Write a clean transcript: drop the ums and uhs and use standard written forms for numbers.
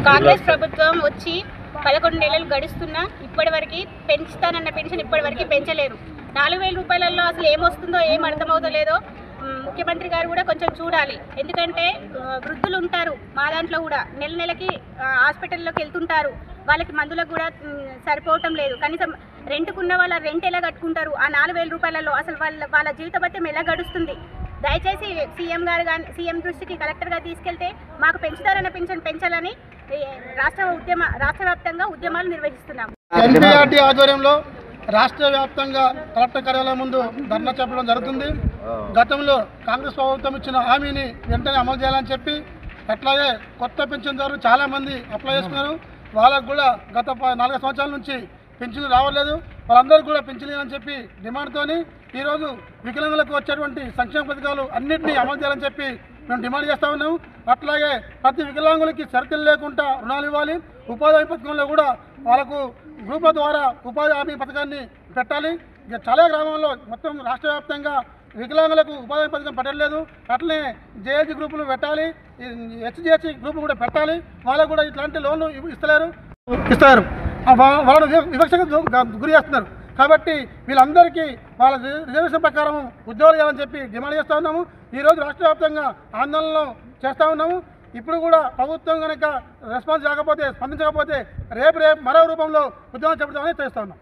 కాంగ్రెస్ ప్రభుత్వం వచ్చి 11 నెలలు గడుస్తున్నా ఇప్పటివరకు పెంచుతానన్న పెన్షన్ ఇప్పటివరకు పెంచలేరు. 4,000 రూపాయలలో అసలు ఏమొస్తుందో ఏం అర్థమవుతలేదో ముఖ్యమంత్రి గారు కూడా కొంచెం చూడాలి. ఎందుకంటే వృద్ధులు ఉంటారు మా దాంట్లో కూడా, నెలకి హాస్పిటల్లోకి వెళ్తుంటారు, వాళ్ళకి మందులకు కూడా సరిపోవటం లేదు. కనీసం రెంట్కున్న వాళ్ళ రెంట్ ఎలా కట్టుకుంటారు? ఆ 4,000 రూపాయలలో అసలు వాళ్ళ జీవితభత్యం ఎలా గడుస్తుంది? దయచేసి సీఎం దృష్టికి కలెక్టర్గా తీసుకెళ్తే మాకు పెంచుతారన్న పెన్షన్ పెంచాలని రాష్ట్ర వ్యాప్తంగా ఉద్యమాలు నిర్వహిస్తున్నాము. ఎన్పీఆర్టీ ఆధ్వర్యంలో రాష్ట్ర వ్యాప్తంగా కలెక్టర్ కార్యాలయం ముందు ధర్నా చేపట్టడం జరుగుతుంది. గతంలో కాంగ్రెస్ ప్రభుత్వం ఇచ్చిన హామీని వెంటనే అమలు చేయాలని చెప్పి, అట్లాగే కొత్త పెన్షన్దారులు చాలామంది అప్లై చేసుకున్నారు. వాళ్ళకు కూడా గత 4 సంవత్సరాల నుంచి పెన్షన్లు రావట్లేదు. వాళ్ళందరూ కూడా పెన్షన్ అని చెప్పి డిమాండ్తో ఈరోజు వికలాంగులకు వచ్చేటువంటి సంక్షేమ పథకాలు అన్నింటినీ అమలు చేయాలని చెప్పి మేము డిమాండ్ చేస్తూ ఉన్నాము. అట్లాగే ప్రతి వికలాంగులకి షరతులు లేకుండా రుణాలు ఇవ్వాలి. ఉపాధి హామీ పథకంలో కూడా వాళ్ళకు గ్రూపుల ద్వారా ఉపాధి హామీ పథకాన్ని పెట్టాలి. చాలా గ్రామాల్లో మొత్తం రాష్ట్ర వ్యాప్తంగా వికలాంగులకు ఉపాధి హామీ పథకం పెట్టలేదు. అట్లనే జేఏసీ గ్రూపులు పెట్టాలి, హెచ్జిహెచ్ గ్రూపులు కూడా పెట్టాలి. వాళ్ళకు కూడా ఇట్లాంటి లోన్లు ఇస్తారు. వాళ్ళను వివక్షకు గురి చేస్తున్నారు. కాబట్టి వీళ్ళందరికీ వాళ్ళ రిజర్వేషన్ ప్రకారం ఉద్యోగాలు ఇవ్వాలని చెప్పి డిమాండ్ చేస్తూ ఉన్నాము. ఈరోజు రాష్ట్ర వ్యాప్తంగా ఆందోళనలు చేస్తూ ఉన్నాము. ఇప్పుడు కూడా ప్రభుత్వం కనుక రెస్పాన్స్ చేయకపోతే, స్పందించకపోతే రేపు మరో రూపంలో ఉద్యోగం చేపడతామని చేస్తూ ఉన్నాం.